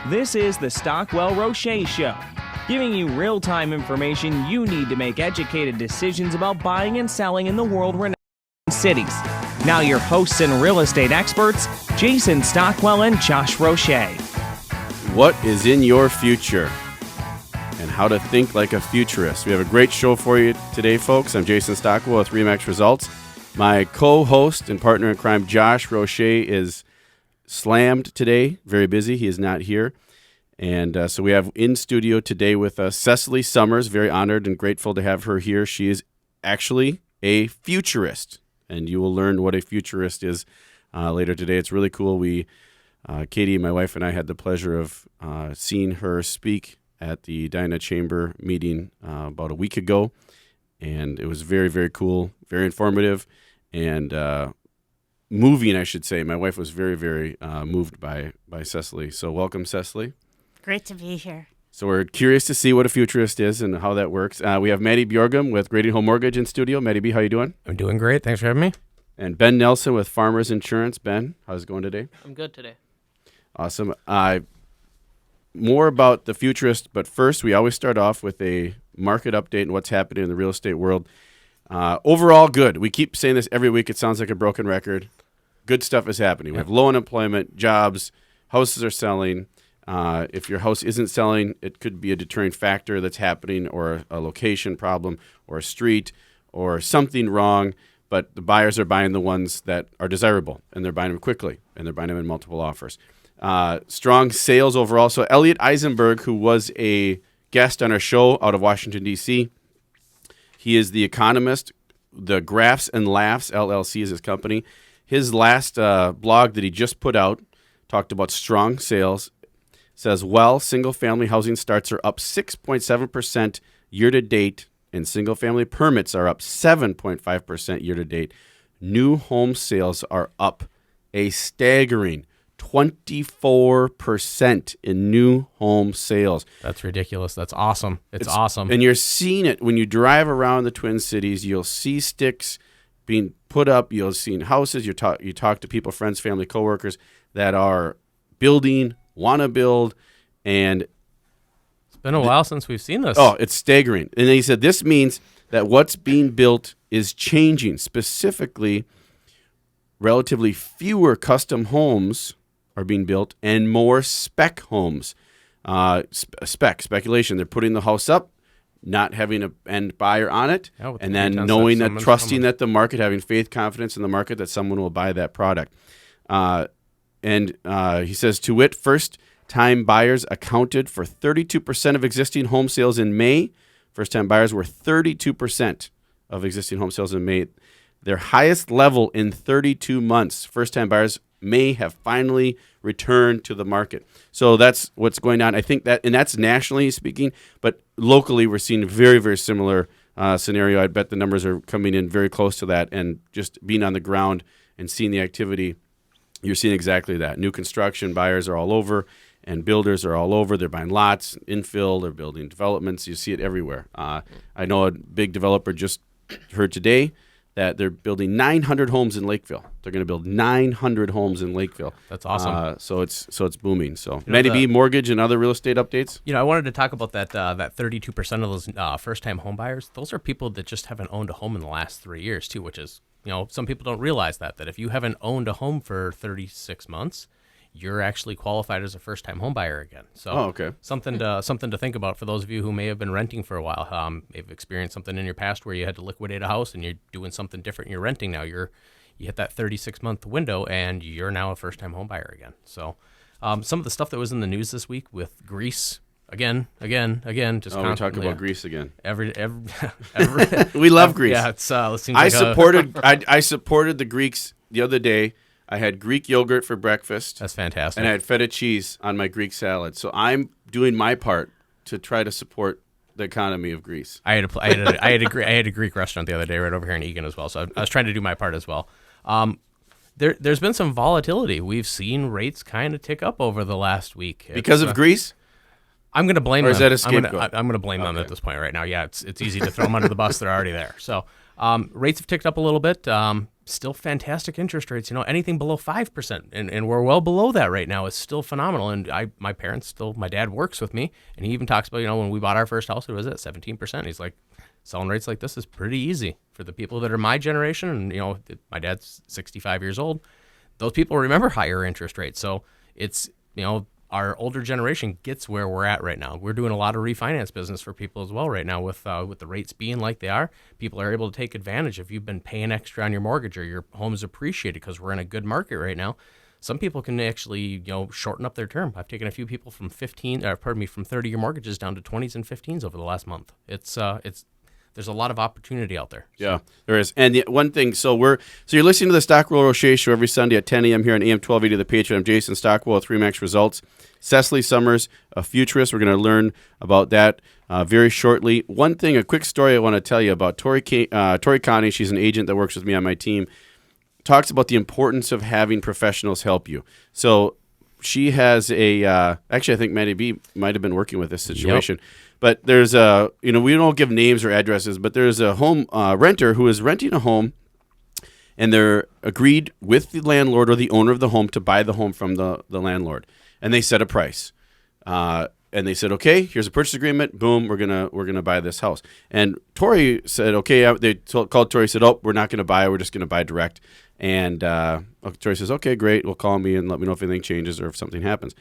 This is the Stockwell Roueche Show, giving you real-time information you need to make educated decisions about buying and selling in the world-renowned cities. Now your hosts and real estate experts, Jason Stockwell and Josh Roueche. What is in your future and how to think like a futurist? We have a great show for you today, folks. I'm Jason Stockwell with RE/MAX Results. My co-host and partner in crime, Josh Roueche, is slammed today, very busy. He is not here. And so we have in studio today with us Cecily Sommers. Very honored and grateful to have her here. She is actually a futurist, and you will learn what a futurist is later today. It's really cool. Katie, my wife, and I had the pleasure of seeing her speak at the Dinah Chamber meeting about a week ago, and it was very, very cool, very informative, and moving, I should say. My wife was very, very moved by Cecily. So welcome, Cecily. Great to be here. So we're curious to see what a futurist is and how that works. We have Maddie Bjorgum with Grady Home Mortgage in studio. Maddie B, how you doing? I'm doing great. Thanks for having me. And Ben Nelson with Farmers Insurance. Ben, how's it going today? I'm good today. Awesome. More about the futurist, but first we always start off with a market update and what's happening in the real estate world. Overall, good. We keep saying this every week. It sounds like a broken record. Good stuff is happening. We have low unemployment, jobs, houses are selling. If your house isn't selling, it could be a deterring factor that's happening, or a location problem, or a street, or something wrong. But the buyers are buying the ones that are desirable, and they're buying them quickly, and they're buying them in multiple offers. Strong sales overall. So Elliot Eisenberg, who was a guest on our show out of Washington, D.C., he is the economist. The Graphs and Laughs, LLC, is his company. His last blog that he just put out talked about strong sales. Says, single-family housing starts are up 6.7% year-to-date, and single-family permits are up 7.5% year-to-date. New home sales are up a staggering 24% in new home sales. That's ridiculous. That's awesome. It's awesome. And you're seeing it when you drive around the Twin Cities. You'll see sticks being put up. You'll see houses. You talk to people, friends, family, coworkers that are building, want to build, and it's been a while since we've seen this. Oh, it's staggering. And then he said this means that what's being built is changing. Specifically, relatively fewer custom homes are being built and more spec homes. Speculation. They're putting the house up, not having an end buyer on it, and then knowing that, trusting that the market, having faith, confidence in the market that someone will buy that product. And he says, to wit, first-time buyers accounted for 32% of existing home sales in May. First-time buyers were 32% of existing home sales in May. Their highest level in 32 months. First-time buyers may have finally returned to the market. So that's what's going on. I think that, and that's nationally speaking, but locally we're seeing a very, very similar scenario. I bet the numbers are coming in very close to that, and just being on the ground and seeing the activity, you're seeing exactly that. New construction buyers are all over, and builders are all over. They're buying lots, infill, they're building developments. You see it everywhere. I know a big developer just heard today that they're building 900 homes in Lakeville. They're going to build 900 homes in Lakeville. That's awesome. So it's booming. So Maddie B, mortgage and other real estate updates. I wanted to talk about that 32% of those first-time home buyers. Those are people that just haven't owned a home in the last 3 years too, which is, some people don't realize that if you haven't owned a home for 36 months, you're actually qualified as a first-time home buyer again. So something to think about for those of you who may have been renting for a while. Maybe experienced something in your past where you had to liquidate a house and you're doing something different. You're renting now. You hit that 36-month window and you're now a first-time home buyer again. So some of the stuff that was in the news this week with Greece. Again. Just we're talking about Greece again. Every we love Greece. Yeah, it seems I like supported the Greeks the other day. I had Greek yogurt for breakfast. That's fantastic. And I had feta cheese on my Greek salad. So I'm doing my part to try to support the economy of Greece. I had a Greek restaurant the other day right over here in Egan as well. So I was trying to do my part as well. There's been some volatility. We've seen rates kind of tick up over the last week. Because of Greece? I'm going to blame them. Or is that a scapegoat? I'm going to blame them at this point right now. Yeah, it's easy to throw them under the bus. They're already there. So rates have ticked up a little bit. still fantastic interest rates. Anything below 5%, and we're well below that right now is still phenomenal. And my dad works with me, and he even talks about, when we bought our first house, it was at 17%. He's like, selling rates like this is pretty easy for the people that are my generation. And, my dad's 65 years old. Those people remember higher interest rates. So it's, our older generation gets where we're at right now. We're doing a lot of refinance business for people as well right now with the rates being like they are. People are able to take advantage. If you've been paying extra on your mortgage or your home's appreciated because we're in a good market right now, some people can actually, shorten up their term. I've taken a few people from 30-year mortgages down to 20s and 15s over the last month. There's a lot of opportunity out there. Yeah, there is. And the one thing, so you're listening to the Stockwell Roueche show every Sunday at 10 a.m. here on AM 1280 The Patriot. I'm Jason Stockwell with Remax Results. Cecily Sommers, a futurist. We're going to learn about that very shortly. One thing, a quick story I want to tell you about. Tori Connie, she's an agent that works with me on my team, talks about the importance of having professionals help you. So she has actually I think Maddie B might have been working with this situation. Yep. But there's we don't give names or addresses, but there's a home renter who is renting a home, and they're agreed with the landlord or the owner of the home to buy the home from the landlord, and they set a price, and they said, okay, here's a purchase agreement, boom, we're gonna buy this house. And Tori said, okay, they called Tori, said, oh, we're not gonna buy, we're just gonna buy direct. And Tori says, okay, great, well, call me and let me know if anything changes or if something happens.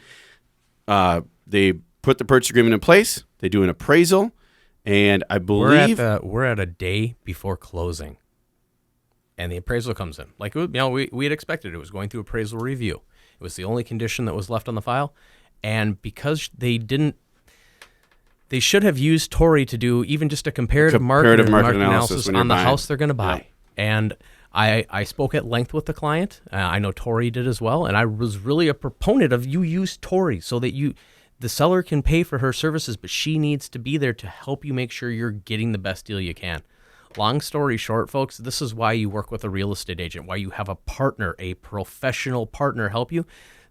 They put the purchase agreement in place. They do an appraisal, and I believe we're at a day before closing, and the appraisal comes in. Like we had expected, it was going through appraisal review. It was the only condition that was left on the file, and because they should have used Tori to do even just a comparative market analysis on the house they're going to buy. Yeah. And I spoke at length with the client. I know Tori did as well, and I was really a proponent of you use Tori so that the seller can pay for her services, but she needs to be there to help you make sure you're getting the best deal you can. Long story short, folks, this is why you work with a real estate agent, why you have a partner, a professional partner help you.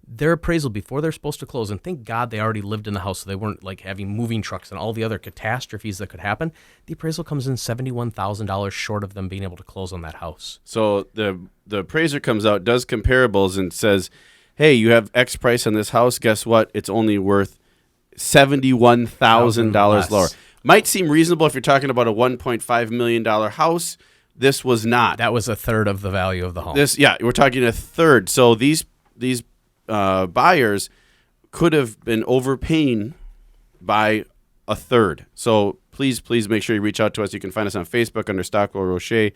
Their appraisal before they're supposed to close, and thank God they already lived in the house so they weren't like having moving trucks and all the other catastrophes that could happen. The appraisal comes in $71,000 short of them being able to close on that house. So the appraiser comes out, does comparables, and says, hey, you have X price on this house. Guess what? It's only worth $71,000 lower. Might seem reasonable if you're talking about a $1.5 million house. This was not. That was a third of the value of the home. We're talking a third. So these buyers could have been overpaying by a third. So please make sure you reach out to us. You can find us on Facebook under Stockwell Roueche.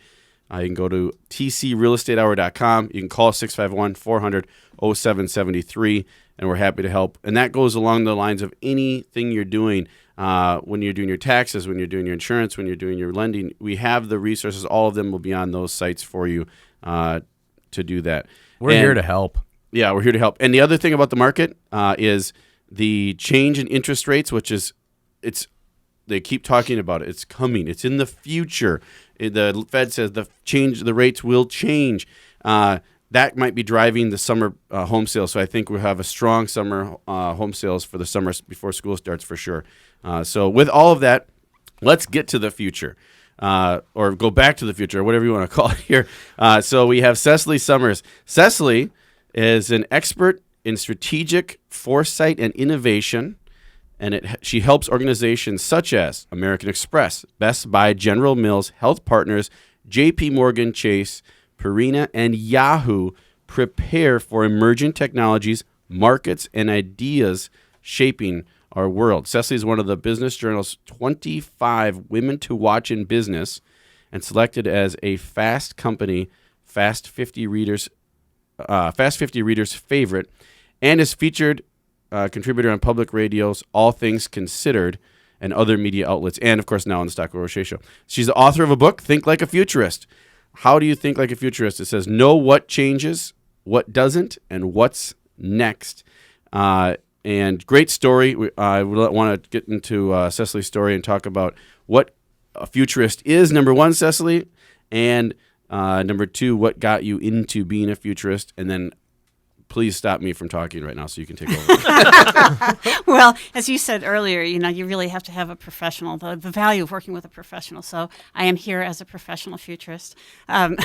You can go to tcrealestatehour.com. You can call 651-400-0773, and we're happy to help. And that goes along the lines of anything you're doing when you're doing your taxes, when you're doing your insurance, when you're doing your lending. We have the resources. All of them will be on those sites for you to do that. We're here to help. Yeah, we're here to help. And the other thing about the market is the change in interest rates, which is they keep talking about it. It's coming. It's in the future. The Fed says the rates will change. That might be driving the summer home sales. So I think we'll have a strong summer home sales for the summer before school starts for sure. So with all of that, let's get to the future. Or go back to the future, or whatever you want to call it here. So we have Cecily Sommers. Cecily is an expert in strategic foresight and innovation, and she helps organizations such as American Express, Best Buy, General Mills, Health Partners, J.P. Morgan Chase, Purina, and Yahoo prepare for emerging technologies, markets, and ideas shaping our world. Cecily is one of the Business Journal's 25 Women to Watch in Business and selected as a Fast 50 Readers favorite, and is featured contributor on public radio's All Things Considered and other media outlets, and of course now on the Stockwell Roueche Show. She's the author of a book, Think Like a Futurist. How do you think like a futurist? It says, know what changes, what doesn't, and what's next. And great story. I want to get into Cecily's story and talk about what a futurist is, number one, Cecily, and number two, what got you into being a futurist, and then please stop me from talking right now so you can take over. Well, as you said earlier, you really have to have a professional, the value of working with a professional. So I am here as a professional futurist and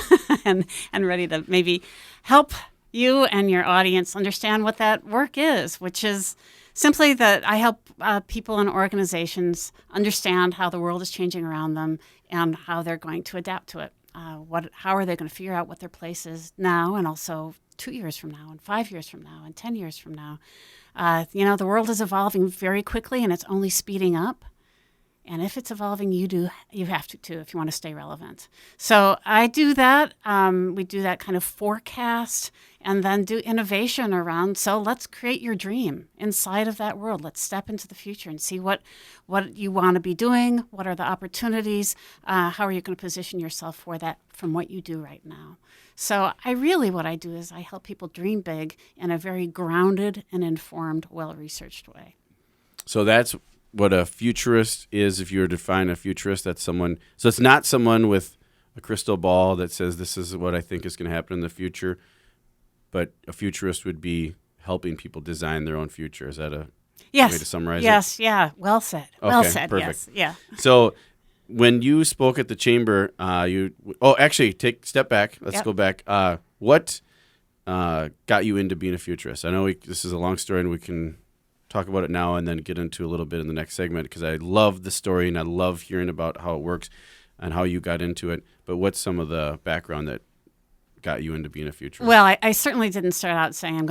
ready to maybe help you and your audience understand what that work is, which is simply that I help people and organizations understand how the world is changing around them and how they're going to adapt to it. How are they going to figure out what their place is now and also 2 years from now and 5 years from now and 10 years from now. The world is evolving very quickly and it's only speeding up. And if it's evolving, you have to too if you want to stay relevant. So I do that. We do that kind of forecast and then do innovation around. So let's create your dream inside of that world. Let's step into the future and see what you want to be doing. What are the opportunities? How are you going to position yourself for that from what you do right now? So what I do is I help people dream big in a very grounded and informed, well-researched way. So that's what a futurist is. If you were to define a futurist, that's someone. So it's not someone with a crystal ball that says this is what I think is going to happen in the future, but a futurist would be helping people design their own future. Is that a way to summarize it? Yes, yeah. Well said. Well Okay, said, perfect. yes. Yeah. So when you spoke at the chamber, step back. Let's go back. What got you into being a futurist? I know this is a long story and we can talk about it now and then get into a little bit in the next segment because I love the story and I love hearing about how it works and how you got into it. But what's some of the background that got you into being a futurist? Well, I certainly didn't start out saying I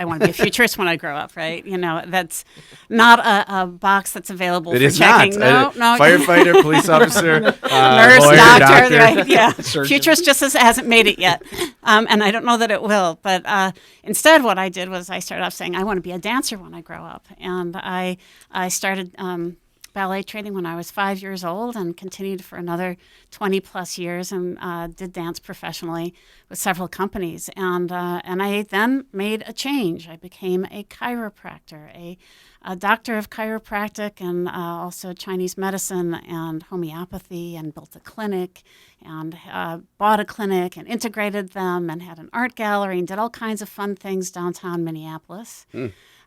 want to be a futurist when I grow up, right? That's not a box that's available for checking. Not. No. Firefighter, police officer, nurse, lawyer, doctor, right? Yeah. Surgeon. Futurist just hasn't made it yet, and I don't know that it will. But instead, what I did was I started off saying I want to be a dancer when I grow up, and I started ballet training when I was 5 years old and continued for another 20 plus years and did dance professionally with several companies. And I then made a change. I became a chiropractor, a doctor of chiropractic and also Chinese medicine and homeopathy, and built a clinic and bought a clinic and integrated them and had an art gallery and did all kinds of fun things downtown Minneapolis.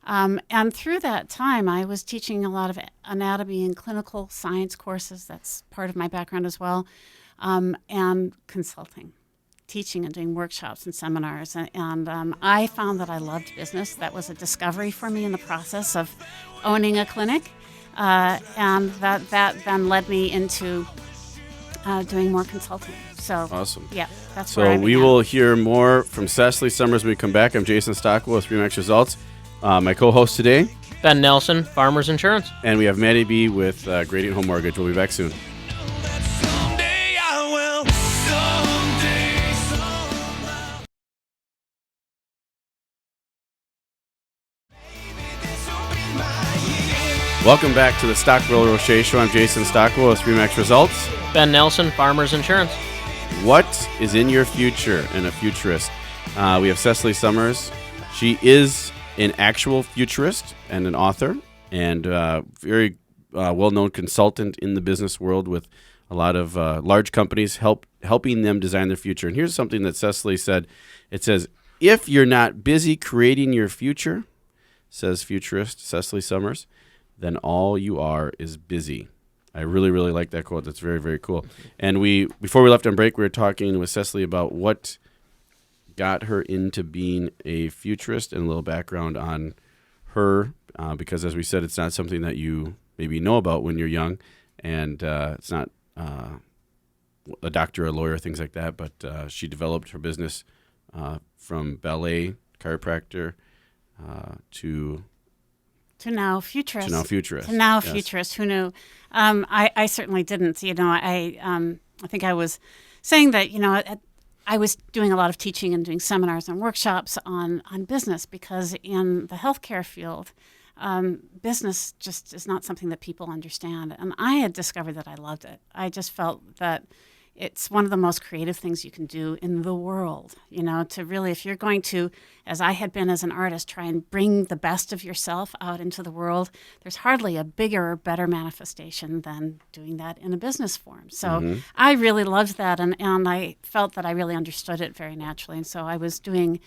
And through that time, I was teaching a lot of anatomy and clinical science courses. That's part of my background as well, and consulting, teaching and doing workshops and seminars. And I found that I loved business. That was a discovery for me in the process of owning a clinic. And that then led me into doing more consulting. So awesome. Yeah, that's where I So began. we will hear more from Cecily Sommers when we come back. I'm Jason Stockwell with Remax Results. My co-host today, Ben Nelson, Farmers Insurance. and we have Maddie B with Gradient Home Mortgage. We'll be back soon. Welcome back to the Stockwell Roueche Show. I'm Jason Stockwell with Remax Results. Ben Nelson, Farmers Insurance. What is in your future and a futurist? We have Cecily Sommers. She is an actual futurist and an author and very well-known consultant in the business world with a lot of large companies helping them design their future. And here's something that Cecily said. It says, if you're not busy creating your future, says futurist Cecily Sommers, then all you are is busy. I really, really like that quote. That's very, very cool. And before we left on break, we were talking with Cecily about what got her into being a futurist and a little background on her, because as we said, it's not something that you maybe know about when you're young, and it's not a doctor, a lawyer, things like that, but she developed her business from ballet, chiropractor, to now futurist. Yes. Futurist. Who knew? I certainly didn't. I think I was saying that, I was doing a lot of teaching and doing seminars and workshops on business because in the healthcare field, business just is not something that people understand. And I had discovered that I loved it. I just felt that it's one of the most creative things you can do in the world, to really, if you're going to, as I had been as an artist, try and bring the best of yourself out into the world, there's hardly a bigger or better manifestation than doing that in a business form. So I really loved that, and I felt that I really understood it very naturally. And so I was doing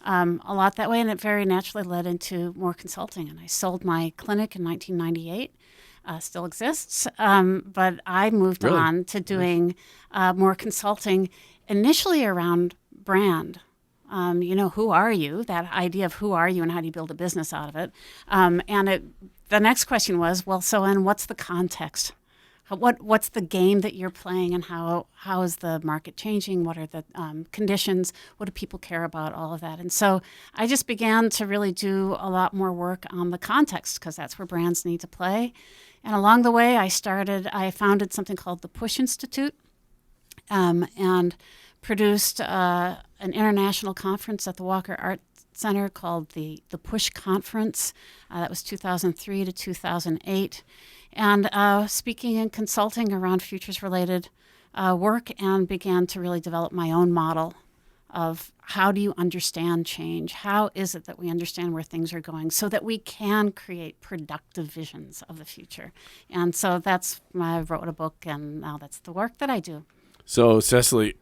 a lot that way, and it very naturally led into more consulting. And I sold my clinic in 1998. Still exists, but I moved Really? on to doing more consulting, initially around brand. Who are you? That idea of who are you and how do you build a business out of it? The next question was, and what's the context? What's the game that you're playing, and how is the market changing? What are the conditions? What do people care about? All of that. And so I just began to really do a lot more work on the context, because that's where brands need to play. And along the way, I founded something called the Push Institute, and produced an international conference at the Walker Art Center called the Push Conference. That was 2003 to 2008. And speaking and consulting around futures-related work, and began to really develop my own model of how do you understand change? How is it that we understand where things are going so that we can create productive visions of the future? And so I wrote a book, and now that's the work that I do. So, Cecily,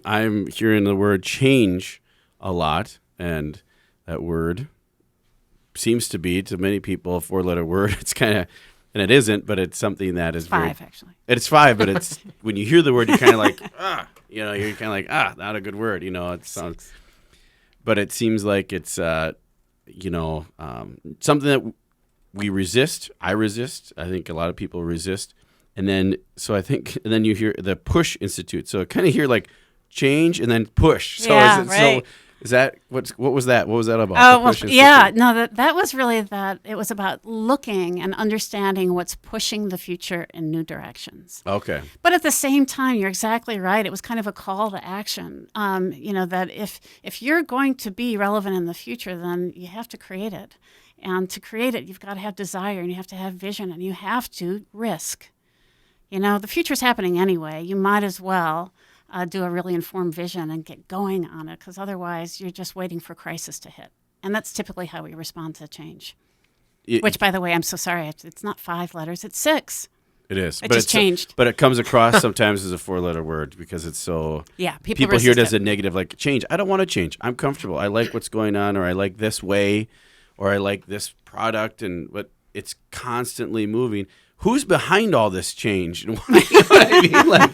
I'm hearing the word change a lot, and that word seems to be, to many people, a four-letter word. It's kind of, and it isn't, but it's something that is Five, actually. It's five, but it's when you hear the word, you're kind of like, you're kind of like, not a good word, it sounds. But it seems like it's, something that we resist. I resist. I think a lot of people resist. And then you hear the Push Institute. So kind of hear like change and then push. So right. Is that what was that? What was that about? Oh, well, yeah. No, that was really that. It was about looking and understanding what's pushing the future in new directions. Okay. But at the same time, you're exactly right. It was kind of a call to action. That if you're going to be relevant in the future, then you have to create it. And to create it, you've got to have desire, and you have to have vision, and you have to risk. The future's happening anyway. You might as well do a really informed vision and get going on it, because otherwise you're just waiting for crisis to hit. And that's typically how we respond to change. Which, by the way, I'm so sorry, it's not 5 letters, it's 6. It is. It just changed. But it comes across sometimes as a 4-letter word because it's so... Yeah, people hear it as a negative, like change. I don't want to change. I'm comfortable. I like what's going on, or I like this way, or I like this product, but it's constantly moving. Who's behind all this change? You know what I mean? Like,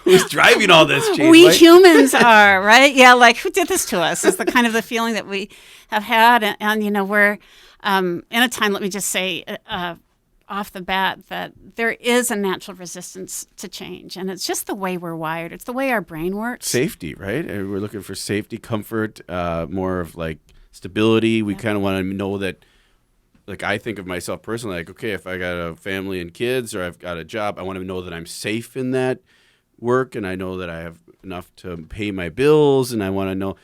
who's driving all this change? We humans are, right? Yeah, like, who did this to us is the kind of the feeling that we have had. And we're in a time, let me just say off the bat, that there is a natural resistance to change. And it's just the way we're wired. It's the way our brain works. Safety, right? We're looking for safety, comfort, more of like stability. We kind of want to know that. Like, I think of myself personally, like, okay, if I got a family and kids, or I've got a job, I want to know that I'm safe in that work, and I know that I have enough to pay my bills, and I want to know,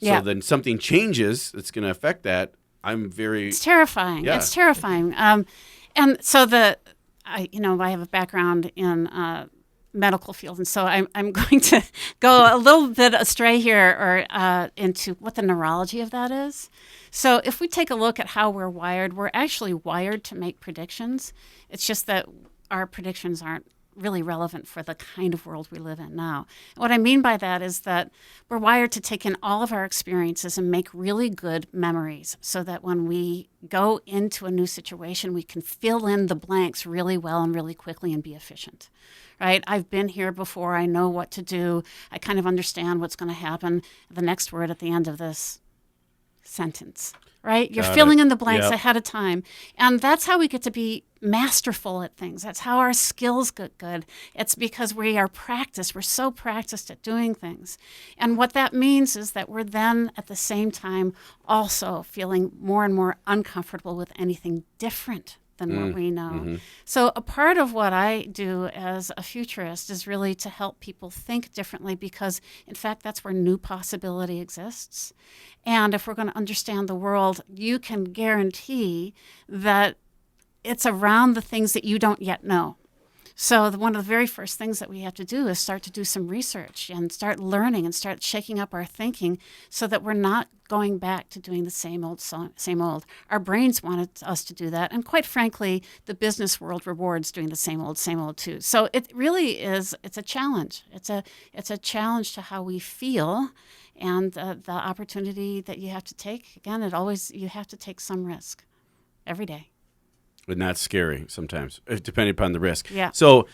so then something changes that's going to affect that. It's terrifying. Yeah. It's terrifying. And so I have a background in medical field, and so I'm going to go a little bit astray here, or into what the neurology of that is. So if we take a look at how we're wired, we're actually wired to make predictions. It's just that our predictions aren't really relevant for the kind of world we live in now. And what I mean by that is that we're wired to take in all of our experiences and make really good memories, so that when we go into a new situation, we can fill in the blanks really well and really quickly and be efficient. Right? I've been here before. I know what to do. I kind of understand what's going to happen. The next word at the end of this sentence, right? You're filling in the blanks ahead of time. And that's how we get to be masterful at things. That's how our skills get good. It's because we are practiced. We're so practiced at doing things. And what that means is that we're then at the same time also feeling more and more uncomfortable with anything different than what we know. Mm-hmm. So a part of what I do as a futurist is really to help people think differently, because in fact that's where new possibility exists. And if we're going to understand the world, you can guarantee that it's around the things that you don't yet know. So one of the very first things that we have to do is start to do some research and start learning and start shaking up our thinking, so that we're not going back to doing the same old. Our brains wanted us to do that. And quite frankly, the business world rewards doing the same old too. So it really is, it's a challenge. It's a challenge to how we feel and the opportunity that you have to take. Again, you have to take some risk every day. And that's scary sometimes, depending upon the risk. Yeah. So,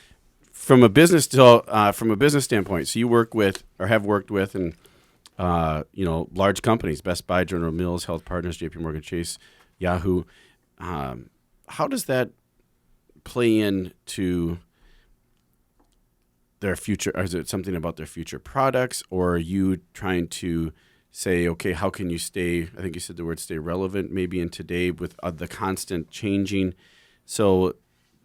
from a business standpoint, so you work with or have worked with, and large companies, Best Buy, General Mills, Health Partners, J.P. Morgan Chase, Yahoo. How does that play into their future? Or is it something about their future products, or are you trying to say, okay, how can you stay? I think you said the word stay relevant, maybe in today with the constant changing. So,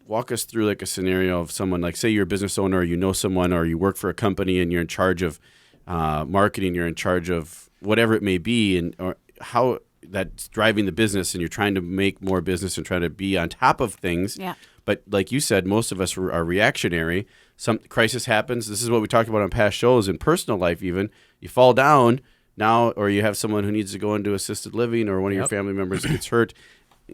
walk us through like a scenario of someone, like say you're a business owner, or you know someone, or you work for a company and you're in charge of marketing, you're in charge of whatever it may be, and or how that's driving the business, and you're trying to make more business and trying to be on top of things. Yeah. But like you said, most of us are reactionary. Some crisis happens. This is what we talked about on past shows, in personal life even. You fall down now, or you have someone who needs to go into assisted living, or one of your family members gets hurt.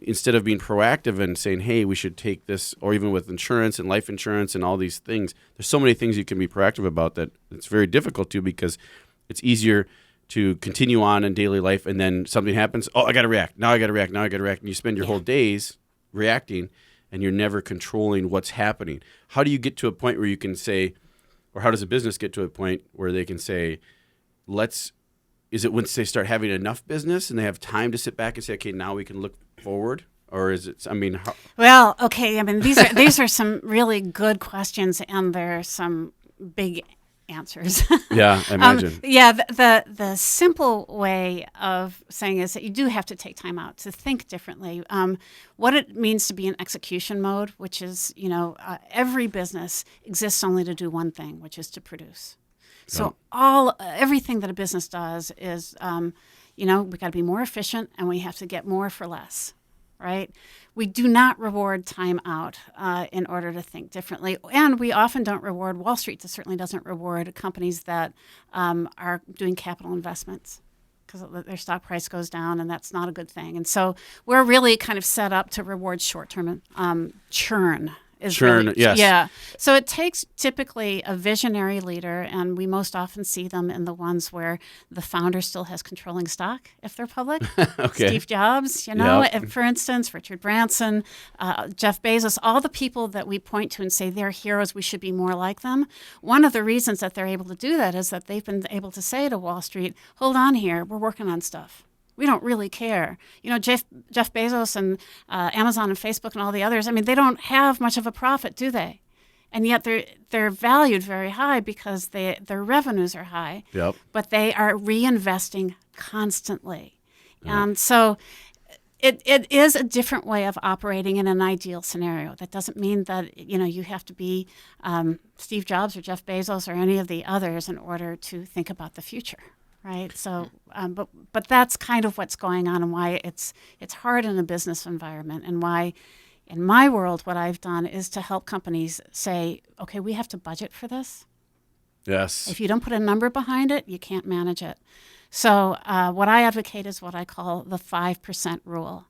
Instead of being proactive and saying, hey, we should take this, or even with insurance and life insurance and all these things, there's so many things you can be proactive about that it's very difficult to, because it's easier to continue on in daily life, and then something happens. Oh, I got to react. Now I got to react. And you spend your whole days reacting, and you're never controlling what's happening. How do you get to a point where you can say, or how does a business get to a point where they can say, is it once they start having enough business and they have time to sit back and say, okay, now we can look forward? Or is it, Well, okay. I mean, these are some really good questions, and there are some big answers. Yeah, I imagine. The simple way of saying is that you do have to take time out to think differently. What it means to be in execution mode, which is, every business exists only to do one thing, which is to produce. So everything that a business does is, we got to be more efficient, and we have to get more for less. Right? We do not reward time out in order to think differently. And we often don't reward, Wall Street certainly doesn't reward companies that are doing capital investments, because their stock price goes down, and that's not a good thing. And so we're really kind of set up to reward short-term churn. Yes. Yeah. So it takes typically a visionary leader, and we most often see them in the ones where the founder still has controlling stock if they're public. Okay. Steve Jobs, for instance, Richard Branson, Jeff Bezos, all the people that we point to and say they're heroes, we should be more like them. One of the reasons that they're able to do that is that they've been able to say to Wall Street, hold on here, we're working on stuff. We don't really care. Jeff Bezos and Amazon and Facebook and all the others, I mean, they don't have much of a profit, do they? And yet they're valued very high because their revenues are high. Yep. But they are reinvesting constantly. Yep. And so it is a different way of operating in an ideal scenario. That doesn't mean that, you have to be Steve Jobs or Jeff Bezos or any of the others in order to think about the future. Right. So, but that's kind of what's going on, and why it's hard in a business environment, and why, in my world, what I've done is to help companies say, okay, we have to budget for this. Yes. If you don't put a number behind it, you can't manage it. So, what I advocate is what I call the 5% rule,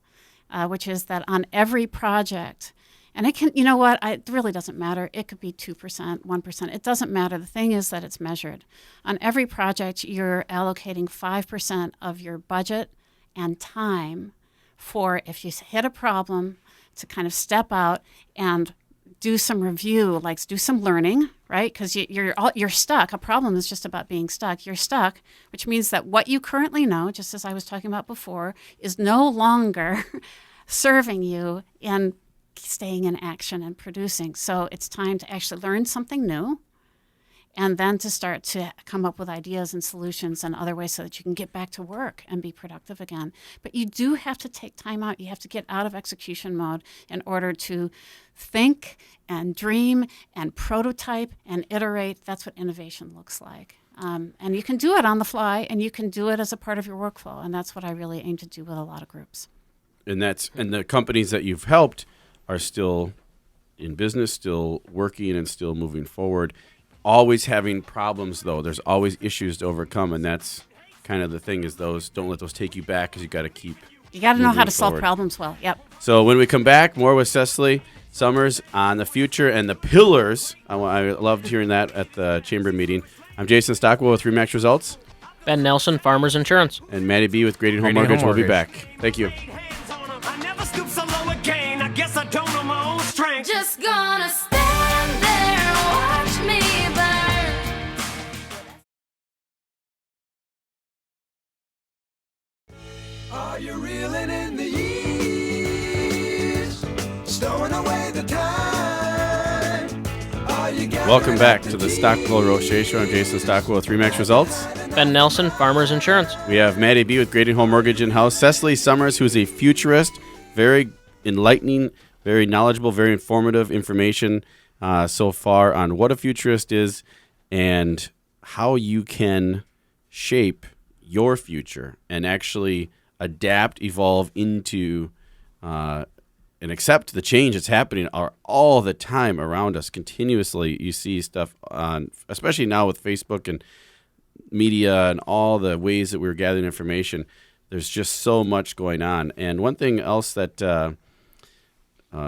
which is that on every project. And it can, it really doesn't matter. It could be 2%, 1%. It doesn't matter. The thing is that it's measured. On every project, you're allocating 5% of your budget and time for, if you hit a problem, to kind of step out and do some review, like do some learning, right? Because you're stuck. A problem is just about being stuck. You're stuck, which means that what you currently know, just as I was talking about before, is no longer serving you in staying in action and producing. So it's time to actually learn something new, and then to start to come up with ideas and solutions and other ways so that you can get back to work and be productive again. But you do have to take time out. You have to get out of execution mode in order to think and dream and prototype and iterate. That's what innovation looks like. And you can do it on the fly, and you can do it as a part of your workflow. And that's what I really aim to do with a lot of groups. And the companies that you've helped are still in business, still working, and still moving forward. Always having problems, though. There's always issues to overcome, and that's kind of the thing, is don't let those take you back, because you got to keep You got to know how to forward. solve problems well. Yep. So when we come back, more with Cecily Sommers on the future and the pillars. I loved hearing that at the chamber meeting. I'm Jason Stockwell with Remax Results. Ben Nelson, Farmers Insurance. And Maddie B with Grading Home Grading Mortgage. Home We'll be Mortgage. back. Thank you. I never stoop so low again. I guess I don't know my own strength. Just gonna stand there and watch me burn. Are you reeling in the years? Stowing away the time? Are you Welcome back to the Stockwell Roueche Show. I'm Jason Stockwell with Remax Results. Ben Nelson, Farmers Insurance. We have Maddie B with Grading Home Mortgage in-house. Cecily Sommers, who's a futurist. Very enlightening, very knowledgeable, very informative information so far on what a futurist is and how you can shape your future and actually adapt, evolve into, and accept the change that's happening all the time around us. Continuously, you see stuff on, especially now with Facebook and media and all the ways that we're gathering information. There's just so much going on. And one thing else that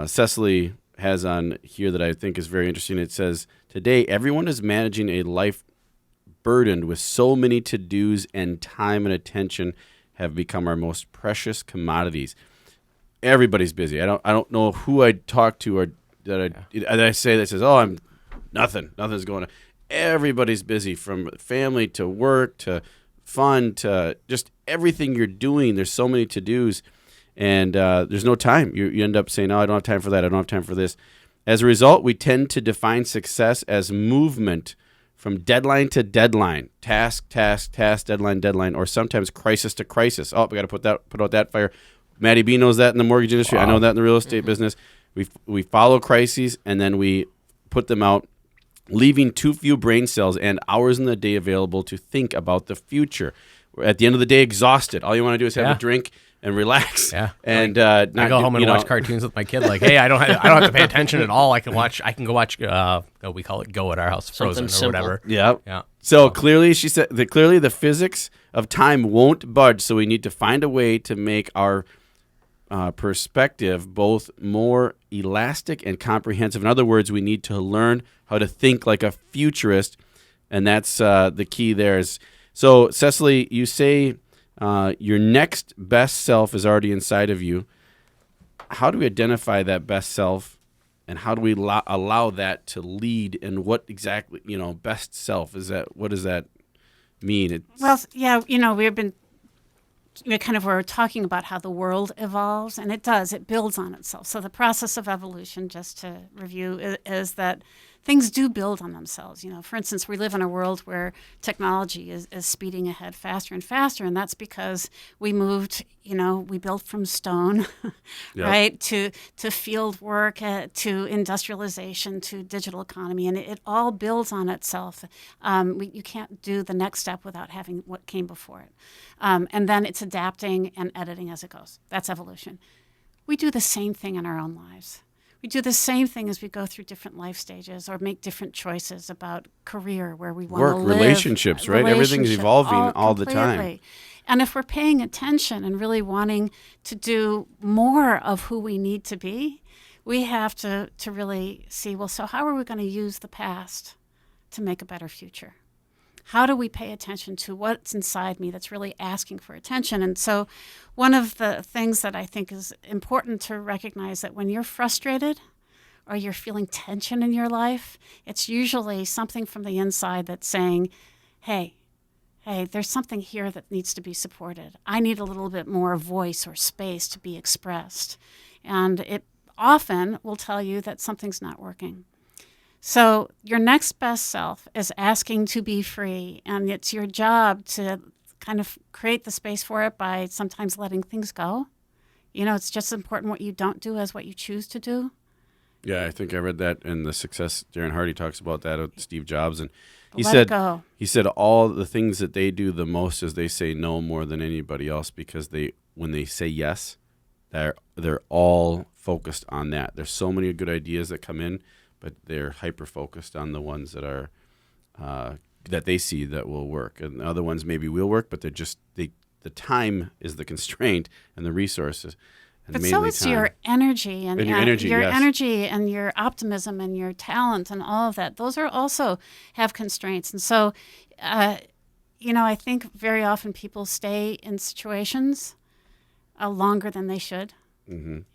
Cecily has on here that I think is very interesting, it says, today everyone is managing a life burdened with so many to-dos, and time and attention have become our most precious commodities. Everybody's busy. I don't know who I talk to or that I say that says, "Oh, I'm nothing's going on." Everybody's busy, from family to work to fun to just everything you're doing. There's so many to-dos, and there's no time. You end up saying, "Oh, I don't have time for that. I don't have time for this." As a result, we tend to define success as movement from deadline to deadline, task, deadline, or sometimes crisis to crisis. Oh, we got to put out that fire. Maddie B knows that in the mortgage industry. Wow. I know that in the real estate business. We follow crises and then we put them out, leaving too few brain cells and hours in the day available to think about the future. We're at the end of the day, exhausted. All you want to do is have a drink and relax. Yeah. And I go home and watch cartoons with my kid. Like, hey, I don't have to pay attention at all. I can go watch. We call it Go at our house, Frozen or whatever. Yeah. Yeah. So clearly, she said that clearly the physics of time won't budge. So we need to find a way to make our perspective both more elastic and comprehensive. In other words, we need to learn how to think like a futurist, and that's the key there. So, Cecily, you say your next best self is already inside of you. How do we identify that best self, and how do we allow that to lead? And what exactly, best self is that? What does that mean? Well, yeah, we're talking about how the world evolves, and it does. It builds on itself. So the process of evolution, just to review, is that things do build on themselves. For instance, we live in a world where technology is speeding ahead faster and faster, and that's because we moved, we built from stone, right, to field work, to industrialization, to digital economy, and it all builds on itself. You can't do the next step without having what came before it. And then it's adapting and editing as it goes. That's evolution. We do the same thing in our own lives. We do the same thing as we go through different life stages or make different choices about career, where we want to live. Relationships, right? Everything's evolving all the time. Completely. And if we're paying attention and really wanting to do more of who we need to be, we have to really see, well, so how are we going to use the past to make a better future? How do we pay attention to what's inside me that's really asking for attention? And so one of the things that I think is important to recognize, that when you're frustrated or you're feeling tension in your life, it's usually something from the inside that's saying, hey, there's something here that needs to be supported. I need a little bit more voice or space to be expressed. And it often will tell you that something's not working. So your next best self is asking to be free, and it's your job to kind of create the space for it by sometimes letting things go. It's just as important what you don't do as what you choose to do. Yeah, I think I read that in The Success. Darren Hardy talks about that with Steve Jobs, and he Let it go. He said all the things that they do the most is they say no more than anybody else, because when they say yes, they're all focused on that. There's so many good ideas that come in, but they're hyper-focused on the ones that are that they see that will work. And the other ones maybe will work, but the time is the constraint and the resources. And but mainly so it's time. Your energy and your energy, yes. energy and your optimism and your talent and all of that. Those are also have constraints. And so, I think very often people stay in situations longer than they should. And,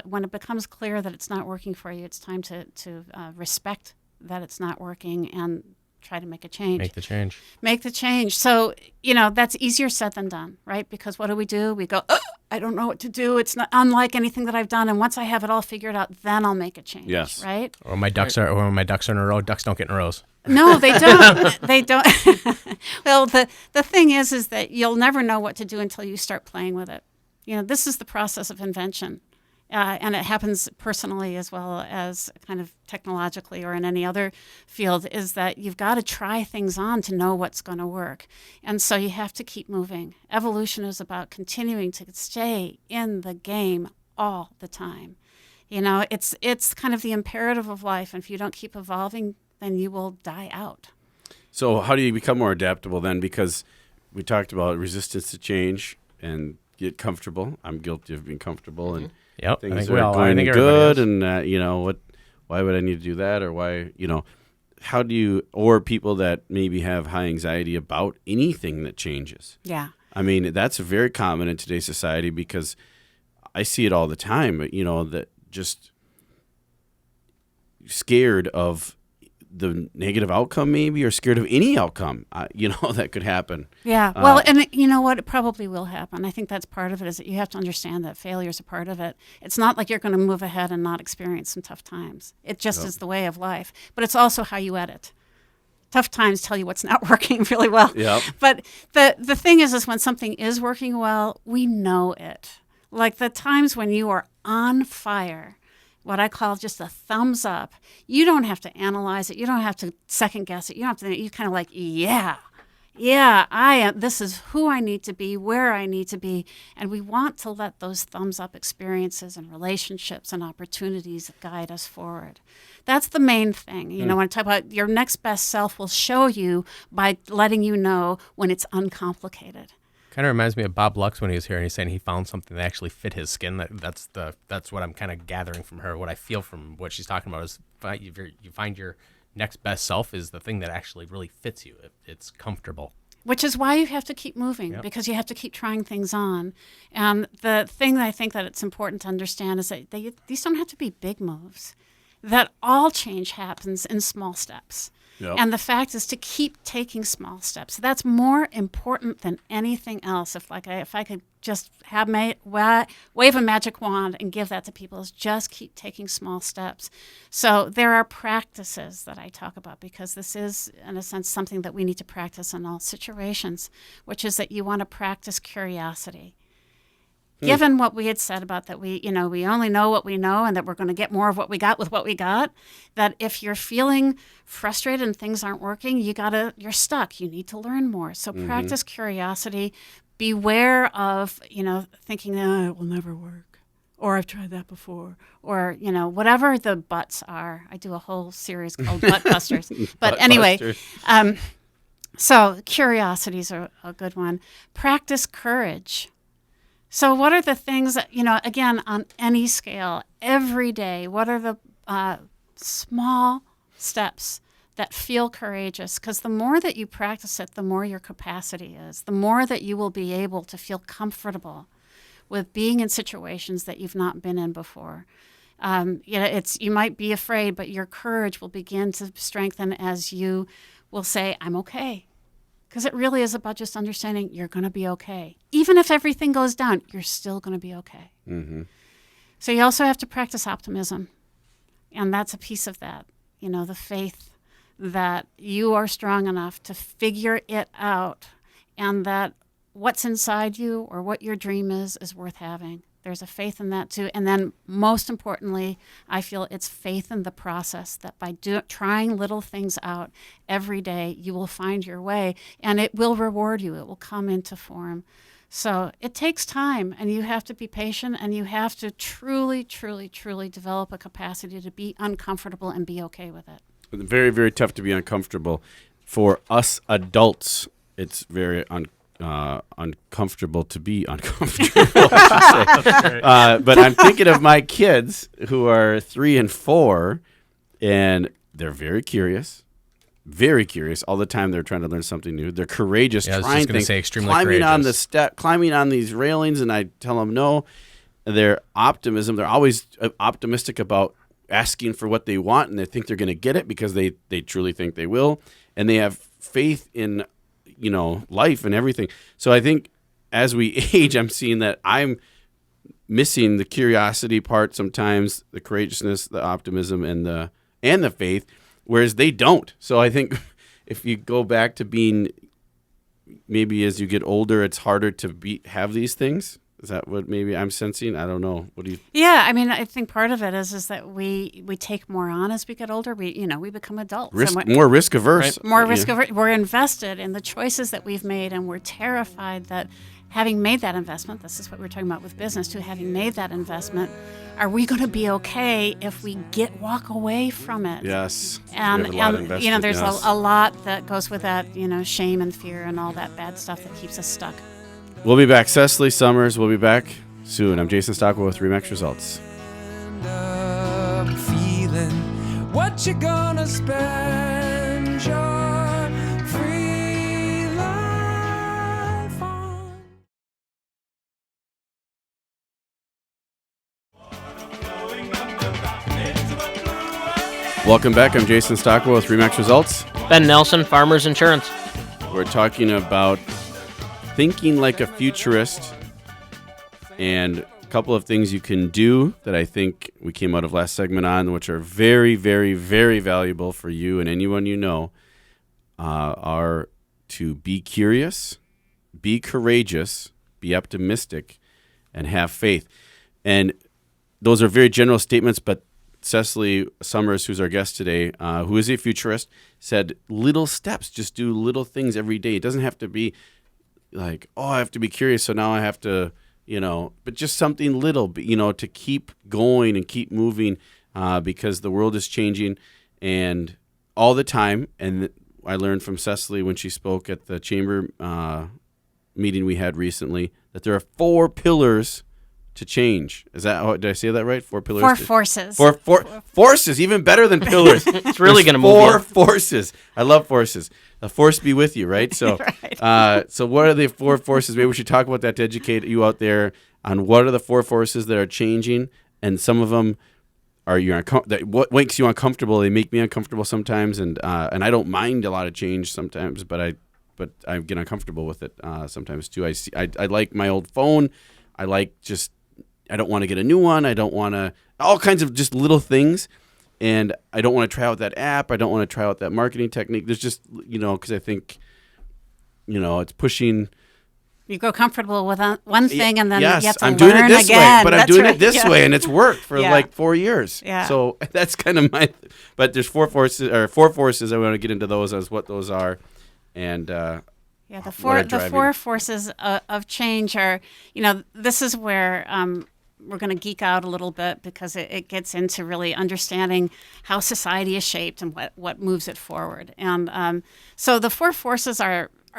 when it becomes clear that it's not working for you, it's time to respect that it's not working and try to make a change. Make the change. So, that's easier said than done, right? Because what do? We go, I don't know what to do. It's not unlike anything that I've done. And once I have it all figured out, then I'll make a change. Yes. Right? Or my ducks are in a row. Ducks don't get in rows. No, they don't. They don't. Well, the thing is that you'll never know what to do until you start playing with it. This is the process of invention. And it happens personally as well as kind of technologically or in any other field, is that you've got to try things on to know what's going to work. And so you have to keep moving. Evolution is about continuing to stay in the game all the time. It's kind of the imperative of life. And if you don't keep evolving, then you will die out. So how do you become more adaptable then? Because we talked about resistance to change and get comfortable. I'm guilty of being comfortable and Yep. things are going good, and why would I need to do that, or why, how do you, or people that maybe have high anxiety about anything that changes? Yeah. I mean, that's very common in today's society because I see it all the time, that just scared of the negative outcome maybe, or scared of any outcome, that could happen. Yeah. Well, and you know what? It probably will happen. I think that's part of it, is that you have to understand that failure is a part of it. It's not like you're going to move ahead and not experience some tough times. It just is the way of life. But it's also how you edit. Tough times tell you what's not working really well. Yep. But the thing is when something is working well, we know it. Like the times when you are on fire, what I call just a thumbs up. You don't have to analyze it. You don't have to second guess it. You don't have to. You kind of like, yeah, I am. This is who I need to be, where I need to be, and we want to let those thumbs up experiences and relationships and opportunities guide us forward. That's the main thing. When I talk about your next best self will show you by letting you know when it's uncomplicated. Kind of reminds me of Bob Lux when he was here, and he's saying he found something that actually fit his skin. That's what I'm kind of gathering from her. What I feel from what she's talking about is you find your next best self is the thing that actually really fits you. It's comfortable. Which is why you have to keep moving, because you have to keep trying things on. And the thing that I think that it's important to understand is that these don't have to be big moves. That all change happens in small steps. Yep. And the fact is to keep taking small steps. That's more important than anything else. If I could just have wave a magic wand and give that to people, is just keep taking small steps. So there are practices that I talk about, because this is, in a sense, something that we need to practice in all situations, which is that you want to practice curiosity. Given what we had said about that we only know what we know, and that we're going to get more of what we got with what we got, that if you're feeling frustrated and things aren't working, you're stuck. You need to learn more. So practice curiosity. Beware of, thinking, it will never work, or I've tried that before, or, whatever the buts are. I do a whole series called Butt Busters. But anyway, so curiosities are a good one. Practice courage. So what are the things that, again, on any scale, every day, what are the small steps that feel courageous? Because the more that you practice it, the more your capacity is, the more that you will be able to feel comfortable with being in situations that you've not been in before. You might be afraid, but your courage will begin to strengthen as you will say, I'm okay. Because it really is about just understanding you're going to be okay. Even if everything goes down, you're still going to be okay. Mm-hmm. So you also have to practice optimism. And that's a piece of that. The faith that you are strong enough to figure it out, and that what's inside you or what your dream is worth having. There's a faith in that too. And then most importantly, I feel it's faith in the process, that by trying little things out every day, you will find your way, and it will reward you. It will come into form. So it takes time, and you have to be patient, and you have to truly, truly, truly develop a capacity to be uncomfortable and be okay with it. Very, very tough to be uncomfortable. For us adults, it's very uncomfortable to be uncomfortable, I should say. But I'm thinking of my kids who are 3 and 4, and they're very curious. very curious all the time. They're trying to learn something new. They're courageous, Yeah, I was trying just gonna things, say extremely climbing on the courageous. climbing on these railings, and I tell them no. Their optimism, they're always optimistic about asking for what they want, and they think they're going to get it because they truly think they will, and they have faith in, life and everything. So I think as we age, I'm seeing that I'm missing the curiosity part sometimes, the courageousness, the optimism, and the faith, whereas they don't. So I think if you go back to being, maybe as you get older, it's harder to have these things. Is that what maybe I'm sensing? I don't know. What do you? Yeah, I mean, I think part of it is that we take more on as we get older. We become adults. And More risk averse. more risk averse. We're invested in the choices that we've made, and we're terrified that having made that investment, this is what we're talking about with business too, having made that investment, are we going to be okay if we walk away from it? Yes. And, We have a lot invested, there's yes. a lot that goes with that, shame and fear and all that bad stuff that keeps us stuck. We'll be back. Cecily Sommers will be back soon. I'm Jason Stockwell with RE/MAX Results. I'm feeling what you gonna spend your free life on. Welcome back. I'm Jason Stockwell with RE/MAX Results. Ben Nelson, Farmers Insurance. We're talking about thinking like a futurist and a couple of things you can do that I think we came out of last segment on, which are very, very, very valuable for you and anyone you know, are to be curious, be courageous, be optimistic, and have faith. And those are very general statements, but Cecily Sommers, who's our guest today, who is a futurist, said little steps, just do little things every day. It doesn't have to be like, oh, I have to be curious, so now I have to, but just something little, to keep going and keep moving, because the world is changing and all the time. And I learned from Cecily when she spoke at the chamber meeting we had recently that there are 4 pillars to change. Did I say that right? 4 pillars. 4 forces. Four forces, even better than pillars. It's really There's going to move 4 you. forces. I love forces. A force be with you, right? So, Right. so what are the 4 forces? Maybe we should talk about that to educate you out there on what are the 4 forces that are changing, and some of them are what makes you uncomfortable. They make me uncomfortable sometimes, and I don't mind a lot of change sometimes, but I get uncomfortable with it sometimes too. I like my old phone. I don't want to get a new one. I don't want to, all kinds of just little things. And I don't want to try out that app. I don't want to try out that marketing technique. There's just, because I think, it's pushing. You grow comfortable with one thing, and then yes, you have to I'm learn doing it this again. way, but I'm That's doing right. it this Yeah. way, and it's worked for Yeah. like 4 years. Yeah. So that's kind of but there's 4 forces. I want to get into those as what those are. And Yeah, the what four are the driving- 4 forces of change are, this is where we're going to geek out a little bit because it gets into really understanding how society is shaped and what moves it forward. And so the 4 forces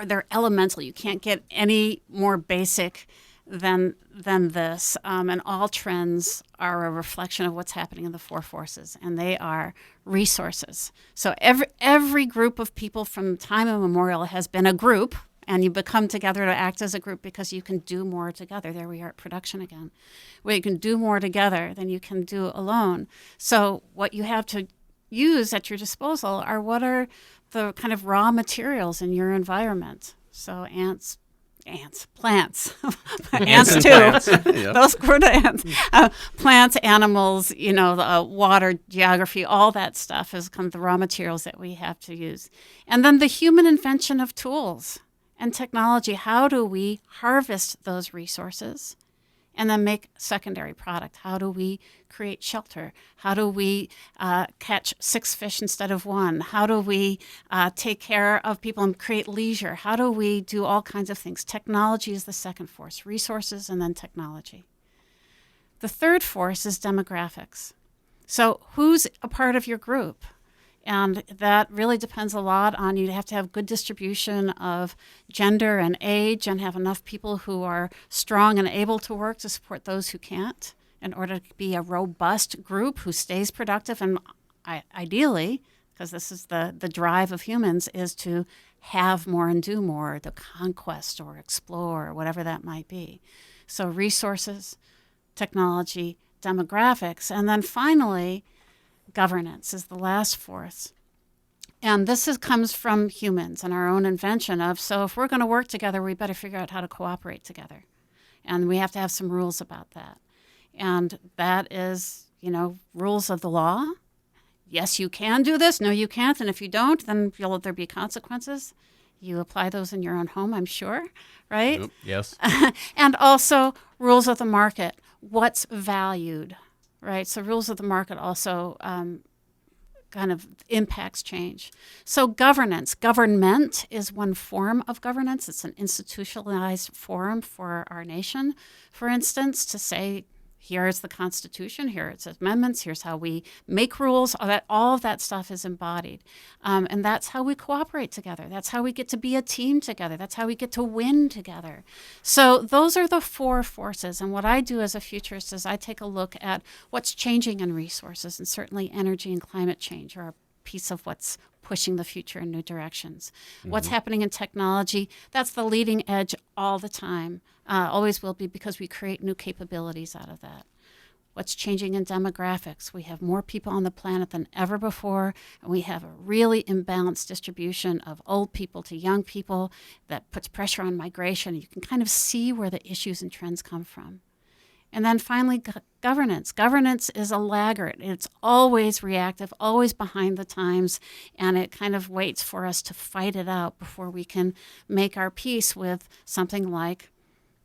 they're elemental. You can't get any more basic than this. And all trends are a reflection of what's happening in the 4 forces, and they are resources. So every group of people from time immemorial has been a group, and you become together to act as a group because you can do more together. There we are at production again, where you can do more together than you can do alone. So what you have to use at your disposal are what are the kind of raw materials in your environment. So plants, ants and too. plants. Those grew to ants. Plants, animals, the water, geography, all that stuff is kind of the raw materials that we have to use. And then the human invention of tools and technology. How do we harvest those resources and then make secondary product? How do we create shelter? How do we catch 6 fish instead of 1? How do we take care of people and create leisure? How do we do all kinds of things? Technology is the second force, resources and then technology. The third force is demographics. So who's a part of your group? And that really depends a lot on you have to have good distribution of gender and age and have enough people who are strong and able to work to support those who can't in order to be a robust group who stays productive and ideally because this is the drive of humans, is to have more and do more, to conquest or explore, whatever that might be. So resources, technology, demographics, and then finally, governance is the last force. And this comes from humans and our own invention of, so if we're going to work together, we better figure out how to cooperate together. And we have to have some rules about that. And that is, rules of the law. Yes, you can do this. No, you can't. And if you don't, then there'll be consequences. You apply those in your own home, I'm sure, right? Yep. Yes. And also rules of the market. What's valued, right? So rules of the market also kind of impacts change. So government is one form of governance. It's an institutionalized forum for our nation, for instance, to say, here is the Constitution, here it's amendments, here's how we make rules, all of that stuff is embodied. And that's how we cooperate together. That's how we get to be a team together. That's how we get to win together. So those are the four forces. And what I do as a futurist is I take a look at what's changing in resources, and certainly energy and climate change are a piece of what's pushing the future in new directions. What's happening in technology, that's the leading edge all the time. Always will be, because we create new capabilities out of that. What's changing in demographics? We have more people on the planet than ever before, and we have a really imbalanced distribution of old people to young people that puts pressure on migration. You can kind of see where the issues and trends come from. And then finally, governance. Governance is a laggard. It's always reactive, always behind the times, and it kind of waits for us to fight it out before we can make our peace with something like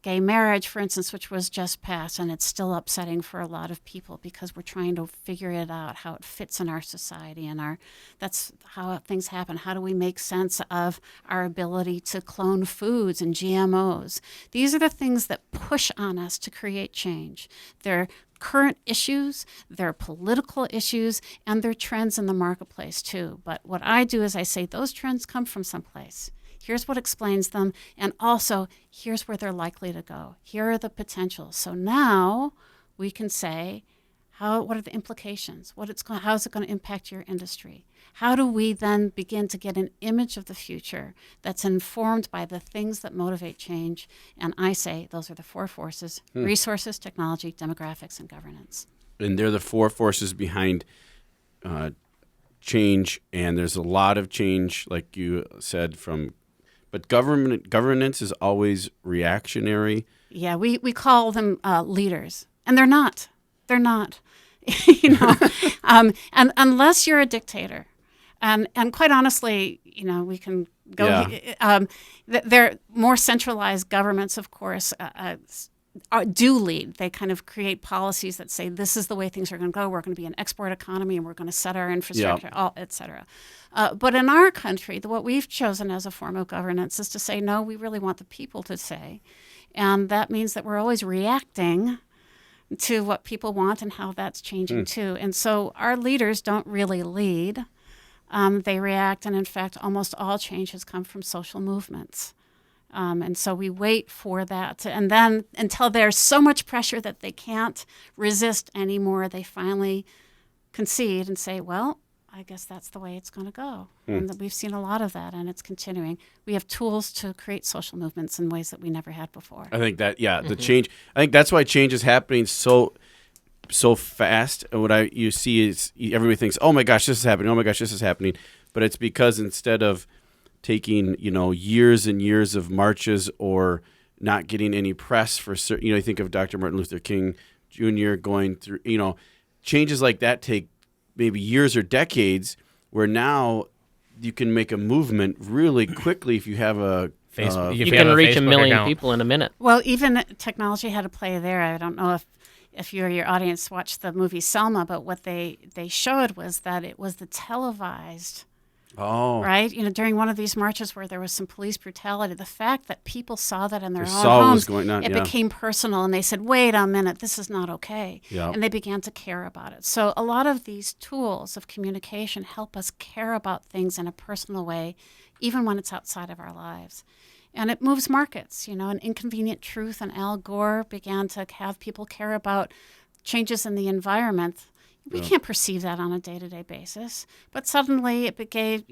gay marriage, for instance, which was just passed, and it's still upsetting for a lot of people because we're trying to figure it out, how it fits in our society, and that's how things happen. How do we make sense of our ability to clone foods and GMOs? These are the things that push on us to create change. They're current issues, they're political issues, and they're trends in the marketplace too. But what I do is I say those trends come from someplace. Here's what explains them, and also here's where they're likely to go. Here are the potentials. So now we can say, what are the implications? How is it going to impact your industry? How do we then begin to get an image of the future that's informed by the things that motivate change? And I say those are the four forces: resources, technology, demographics, and governance. And they're the four forces behind change, and there's a lot of change, like you said, but governance is always reactionary. Yeah, we call them leaders, and they're not. They're not. And unless you're a dictator, and quite honestly, we can go. Yeah. They're more centralized governments, of course. Do lead. They kind of create policies that say this is the way things are going to go. We're going to be an export economy, and we're going to set our infrastructure, et cetera. But in our country, what we've chosen as a form of governance is to say, no, we really want the people to say. And that means that we're always reacting to what people want and how that's changing too. And so our leaders don't really lead. They react, and in fact, almost all change has come from social movements. And so we wait for that. And then until there's so much pressure that they can't resist anymore, they finally concede and say, well, I guess that's the way it's going to go. And we've seen a lot of that, and it's continuing. We have tools to create social movements in ways that we never had before. I think that, the change, I think that's why change is happening so fast. And what you see is everybody thinks, oh my gosh, this is happening. Oh my gosh, this is happening. But it's because instead of taking, years and years of marches or not getting any press for certain, you think of Dr. Martin Luther King Jr. going through, changes like that take maybe years or decades, where now you can make a movement really quickly if you have a Facebook. You can reach a million account. people in a minute. Well, even technology had a play there. I don't know if you or your audience watched the movie Selma, but what they showed was that it was the televised. Oh. Right? During one of these marches where there was some police brutality, the fact that people saw that in their own saw what homes, was going on, it became personal, and they said, wait a minute, this is not okay. Yeah. And they began to care about it. So a lot of these tools of communication help us care about things in a personal way, even when it's outside of our lives. And it moves markets. An Inconvenient Truth and Al Gore began to have people care about changes in the environment, We can't perceive that on a day-to-day basis. But suddenly it became,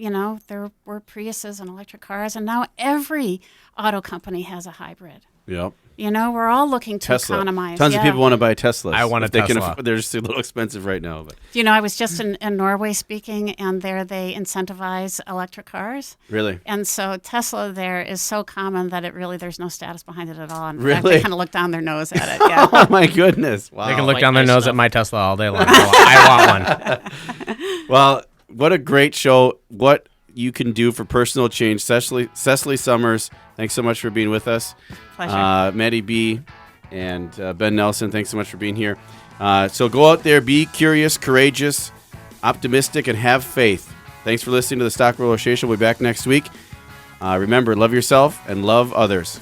there were Priuses and electric cars, and now every auto company has a hybrid. Yep. We're all looking to Tesla. economize. Tons of people want to buy Teslas. I want a if they Tesla. They're just a little expensive right now. But I was just in Norway speaking, and there they incentivize electric cars. really, And so Tesla there is so common that there's no status behind it at all. In fact, Really? they kind of look down their nose at it. Yeah. oh my goodness! Wow. They can look Like down their nice nose enough. at my Tesla all day long. I want one. Well, what a great show! What you can do for personal change, Cecily Sommers. Thanks so much for being with us. Pleasure. Maddie B. and Ben Nelson, thanks so much for being here. So go out there, be curious, courageous, optimistic, and have faith. Thanks for listening to the Stockwell Roueche Show. We'll be back next week. Remember, love yourself and love others.